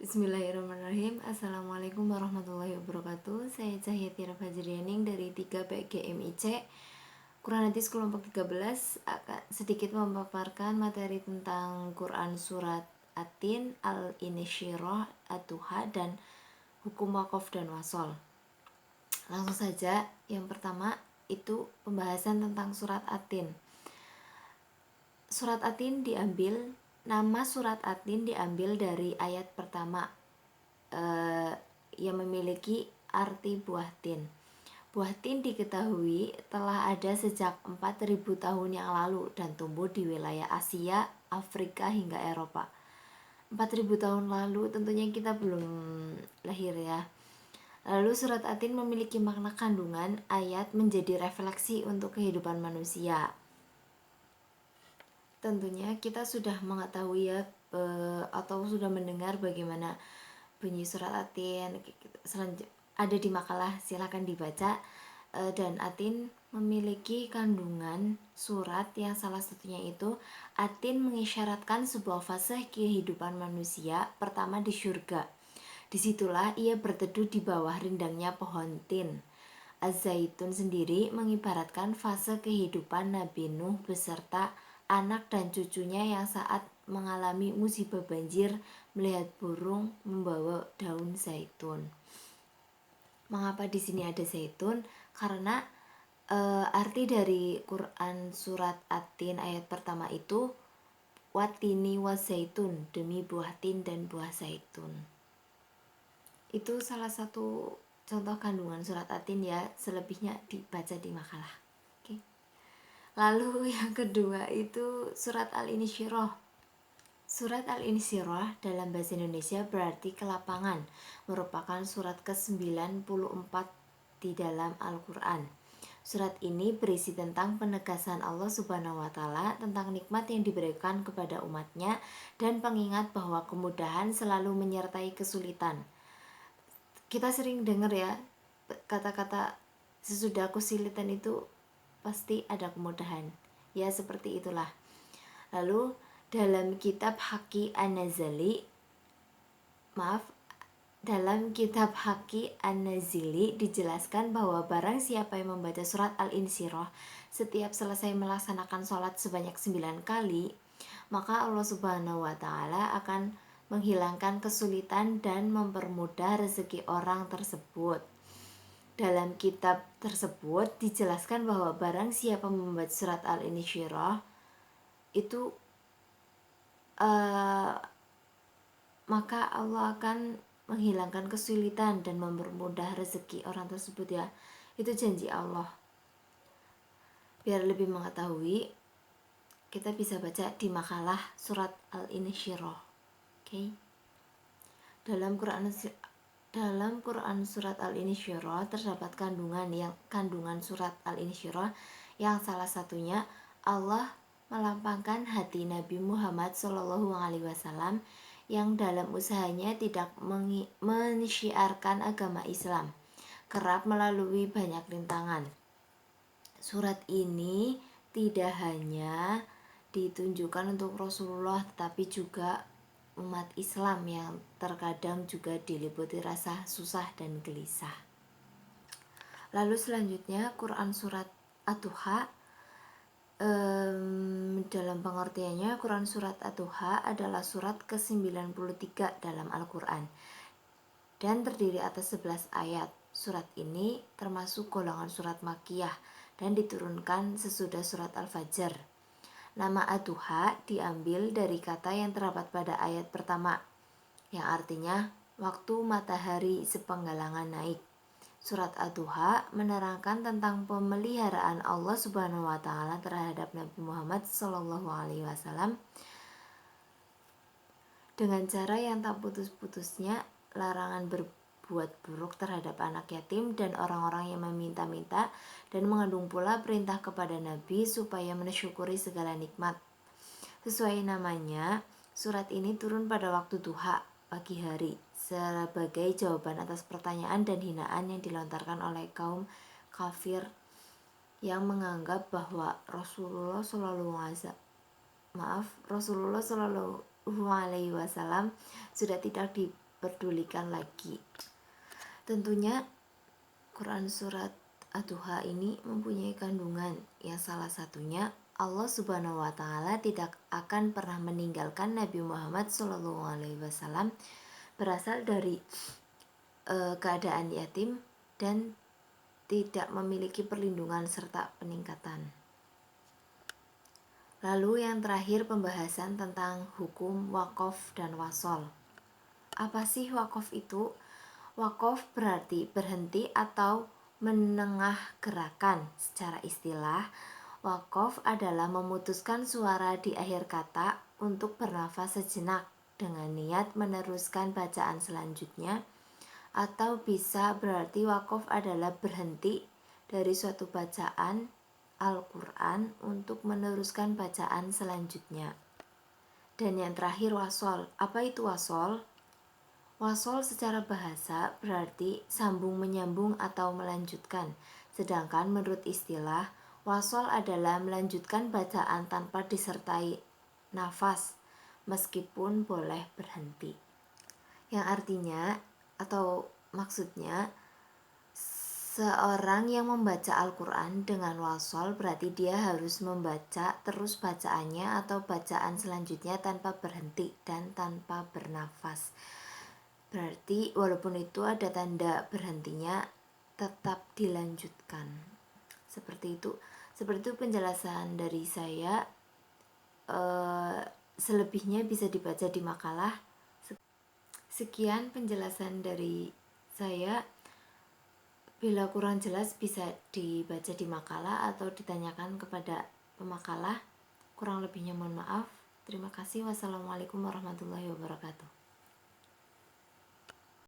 Bismillahirrahmanirrahim. Assalamualaikum warahmatullahi wabarakatuh. Saya Cahyatira Fajrianing dari 3 PGMIC Quran Hadis kelompok 13 akan sedikit memaparkan materi tentang Quran Surat At-Tin, Al-Insyirah, At-Tuha, dan Hukum Wakaf dan Wasol. Langsung saja, yang pertama itu pembahasan tentang Surat At-Tin. Nama Surat At-Tin diambil dari ayat pertama yang memiliki arti buah tin. Buah tin diketahui telah ada sejak 4.000 tahun yang lalu dan tumbuh di wilayah Asia, Afrika hingga Eropa. 4.000 tahun lalu tentunya kita belum lahir ya. Lalu surat At-Tin memiliki makna kandungan ayat menjadi refleksi untuk kehidupan manusia. Tentunya kita sudah mengetahui ya atau sudah mendengar bagaimana bunyi surat At-Tin. Ada di makalah, silakan dibaca. Dan At-Tin memiliki kandungan surat yang salah satunya itu At-Tin mengisyaratkan sebuah fase kehidupan manusia pertama di surga. Disitulah ia berteduh di bawah rindangnya pohon tin. Az-Zaitun sendiri mengibaratkan fase kehidupan Nabi Nuh beserta anak dan cucunya yang saat mengalami musibah banjir melihat burung membawa daun zaitun. Mengapa di sini ada zaitun? Karena arti dari Quran surat At-Tin ayat pertama itu watini wa zaitun, demi buah tin dan buah zaitun. Itu salah satu contoh kandungan surat At-Tin ya, selebihnya dibaca di makalah. Oke. Lalu yang kedua itu surat Al-Insyirah. Surat Al-Insyirah dalam bahasa Indonesia berarti kelapangan, merupakan surat ke-94 di dalam Al-Quran. Surat ini berisi tentang penegasan Allah Subhanahu wa Ta'ala tentang nikmat yang diberikan kepada umatnya dan pengingat bahwa kemudahan selalu menyertai kesulitan. Kita sering dengar ya kata-kata sesudah kesulitan itu pasti ada kemudahan. Ya seperti itulah. Lalu dalam kitab Haqi An-Nazili dijelaskan bahwa barang siapa yang membaca surat Al-Insyirah setiap selesai melaksanakan sholat sebanyak 9 kali, maka Allah Subhanahu wa Ta'ala akan menghilangkan kesulitan dan mempermudah rezeki orang tersebut. Dalam kitab tersebut dijelaskan bahwa barang siapa membaca surat Al-Insyirah itu maka Allah akan menghilangkan kesulitan dan mempermudah rezeki orang tersebut ya. Itu janji Allah. Biar lebih mengetahui, kita bisa baca di makalah surat Al-Insyirah. Oke. Dalam Quran surat Al-Insyirah terdapat kandungan surat Al-Insyirah yang salah satunya Allah melampangkan hati Nabi Muhammad SAW yang dalam usahanya tidak mensyiarkan agama Islam, kerap melalui banyak rintangan. Surat ini tidak hanya ditunjukkan untuk Rasulullah tetapi juga umat Islam yang terkadang juga diliputi rasa susah dan gelisah. Lalu selanjutnya Quran surat At-Tuha. Dalam pengertiannya Quran surat At-Tuha adalah surat ke-93 dalam Al-Quran dan terdiri atas 11 ayat. Surat ini termasuk golongan surat Makkiyah dan diturunkan sesudah surat Al-Fajr. Nama At-Tuha diambil dari kata yang terdapat pada ayat pertama yang artinya waktu matahari sepenggalangan naik. Surat At-Tuha menerangkan tentang pemeliharaan Allah Subhanahu wa Ta'ala terhadap Nabi Muhammad SAW dengan cara yang tak putus-putusnya, larangan berbuat buruk terhadap anak yatim dan orang-orang yang meminta-minta, dan mengandung pula perintah kepada Nabi supaya mensyukuri segala nikmat. Sesuai namanya, surat ini turun pada waktu duha, pagi hari, sebagai jawaban atas pertanyaan dan hinaan yang dilontarkan oleh kaum kafir yang menganggap bahwa Rasulullah Shallallahu Alaihi Wasallam sudah tidak pedulikan lagi. Tentunya Quran surat Ad-Duha ini mempunyai kandungan yang salah satunya Allah Subhanahu wa taala tidak akan pernah meninggalkan Nabi Muhammad SAW berasal dari keadaan yatim dan tidak memiliki perlindungan serta peningkatan. Lalu yang terakhir pembahasan tentang hukum wakaf dan wasol. Apa sih wakaf itu? Wakaf berarti berhenti atau menengah gerakan. Secara istilah, wakaf adalah memutuskan suara di akhir kata untuk bernafas sejenak dengan niat meneruskan bacaan selanjutnya, atau bisa berarti wakaf adalah berhenti dari suatu bacaan Al-Quran untuk meneruskan bacaan selanjutnya. Dan yang terakhir wasol. Apa itu wasol? Wasol secara bahasa berarti sambung menyambung atau melanjutkan. Sedangkan menurut istilah, wasol adalah melanjutkan bacaan tanpa disertai nafas, meskipun boleh berhenti. Yang artinya atau maksudnya, seorang yang membaca Al-Quran dengan wasol berarti dia harus membaca terus bacaannya atau bacaan selanjutnya tanpa berhenti dan tanpa bernafas. Berarti walaupun itu ada tanda berhentinya, tetap dilanjutkan. Seperti itu penjelasan dari saya. Selebihnya bisa dibaca di makalah. Sekian penjelasan dari saya. Bila kurang jelas bisa dibaca di makalah atau ditanyakan kepada pemakalah. Kurang lebihnya mohon maaf. Terima kasih. Wassalamualaikum warahmatullahi wabarakatuh.